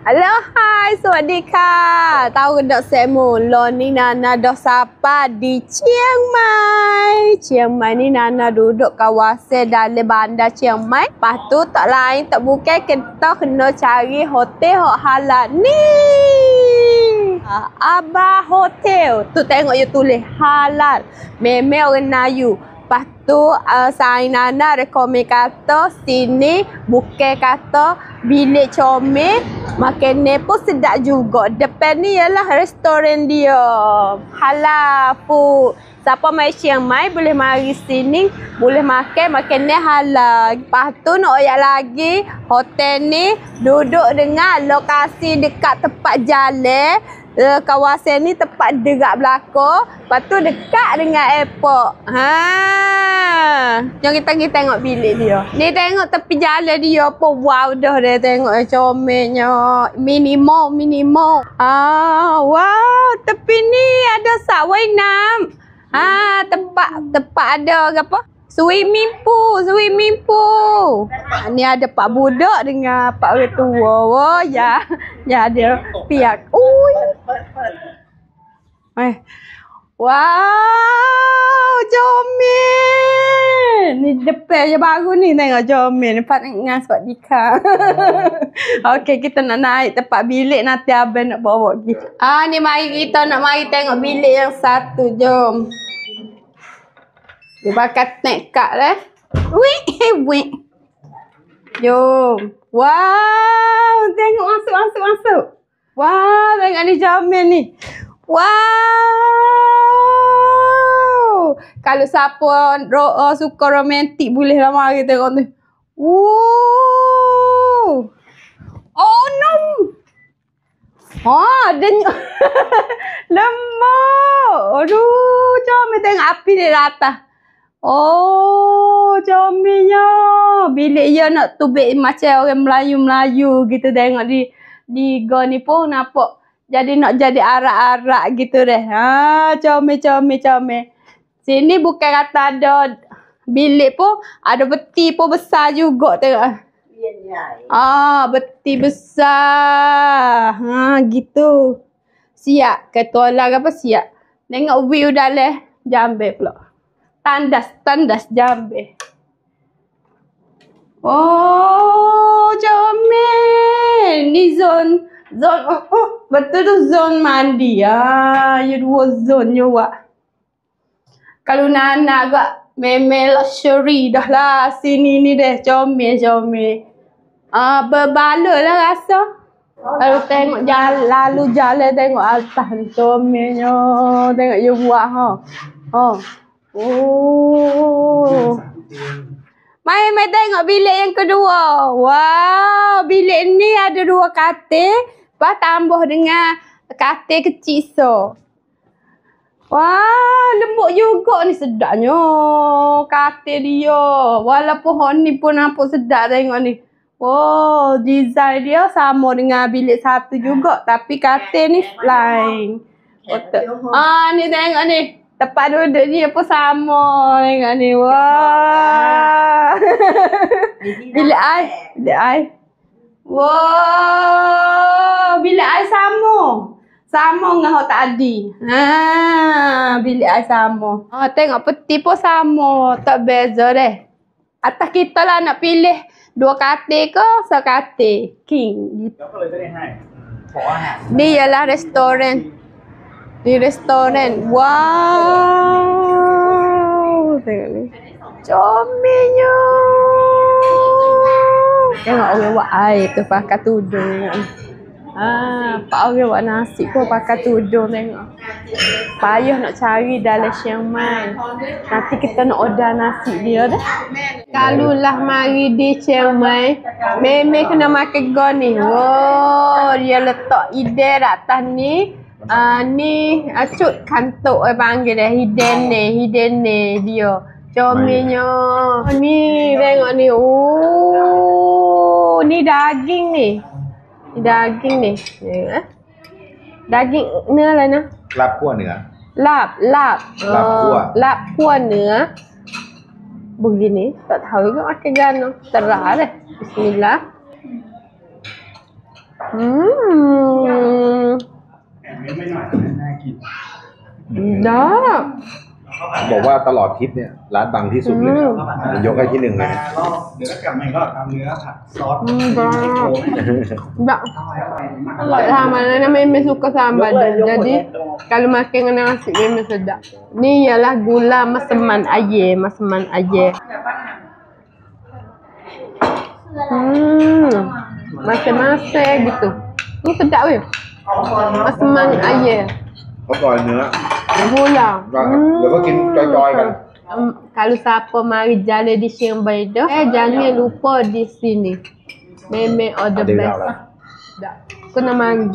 Hello, hai, สวัสดีค่ะtahu ke tak saya mula ni Nana dah sampai di Chiang Mai. Chiang Mai ni Nana duduk kawasan dalam bandar Chiang Mai. Lepas tu tak lain tak bukan kita kena cari hotel hok halal ni. Abah Hotel. Tu tengok you tulis halal. Memang orang Melayu. Lepas tu saya Nana rekomen kata sini bukan kata bilik comel, makanan pun sedap juga. Depan ni ialah restoran dia. Halal food. Siapa mai Chiang Mai boleh mari sini, boleh makan makanan halal. Lepas tu nak oyak lagi, hotel ni duduk dengan lokasi dekat tempat jalan. Kawasan ni tempat dekat belakang. Lepas tu dekat dengan airport. Jom kita pergi tengok bilik dia. Ni tengok tepi jalan dia pun wow dah dia tengok comelnya. Minimum. Wow, tepi ni ada subway nam. Tempat ada apa? Swimming pool. Ni ada pak budak dengan pak orang tua. Oh ya. Ya dia piak. Wow, comel. Ni depan je baru ni tengok comel. Nampak dengan sebab Dika. Okey, kita nak naik tempat bilik nanti abang nak bawa pergi. Ni mari kita nak mari tengok bilik yang satu. Jom. Dia pakai nekat lah. Wih. Jom. Wow, tengok masuk. Wow, tengok ni comel ni. Wow. Kalau siapa suka romantik bolehlah mari tengok ni. Wow. Oh no. Ada lemah. Aduh, comel tengok api di atas. Oh, comelnya. Bilik dia nak tubik macam orang Melayu gitu tengok di go ni pun nampak. Jadi nak jadi arak-arak gitu deh. Comel. Sini bukan kata ada bilik pun ada beti pun besar juga tengok. Beti besar. Gitu. Siap. Kata orang apa siap. Tengok view dalam Jambe pula. Tandas Jambe. Oh, comel. Ni zon betul tu zon mandi. Ya dua zon juga. Kalau Nana agak memang luxury dah lah. Sini ni deh comel. Berbaloi lah rasa. Kalau tengok lalu jalan tengok atas ni comelnya. Tengok you buat Mai tengok bilik yang kedua. Wow, bilik ni ada 2 katil. Lepas tambah dengan katil kecil so. Wah, lembut juga ni sedapnya. Katil dia. Walaupun hon ni pun nampak sedap tengok ni. Oh, design dia sama dengan bilik satu juga. Tapi katil ni lain. Ni tengok ni. Tempat duduk dia pun sama. Tengok ni. Wah. Bilik air. Wah. Bilik air sama. Sama dengan hok tadi. Bilik air sama. Tengok peti pun sama. Tak beza deh. Atas kita lah nak pilih 2 katil ke sekatil. King. Ni ialah restoran. Di restoran. Wow. Tengok ni. Comelnya. Tengok orang buat air tu pakai tudung. Pak orang buat nasi pun pakai tudung tengok. Payah nak cari dalam Chiang Mai. Nanti kita nak order nasi dia dah. Kalau lah mari di Chiang Mai, memang kena makan go ni. Wow, dia letak ide atas ni. Ni acut kantuk panggil dia hidden ni dia comelnya. Ni tengok ni. Ni daging ni. Daging ni. Daging นื้ออะไรนะ ลาบคั่วเนื้อ lap puan นื้อ begini tak tahu juga makan gano terah deh. Bismillah. ไม่หน่อยน่ากิน ได้ บอกว่าตลอดทริปเนี่ยร้านดังที่สุดเลยมันยกให้ที่หนึ่งเลยนะ รอบเดี๋ยวก็กลับมาอีกรอบทำเนื้อผัดซอส Enggak sama Nana memang suka sambal dia. Jadi kalau makan dengan nasi memang sedap. Ni ialah gula masaman air, masaman air. Masam-masam gitu. Ni sedap weh. Masaman air. เขาปล่อยเนื้อ Gula. เดี๋ยวก็กินจอยๆกัน Kalau siapa mari jalan di Siambai dah, jangan lupa di sini. Memang order Ada best. lah. Tak. Kena mari.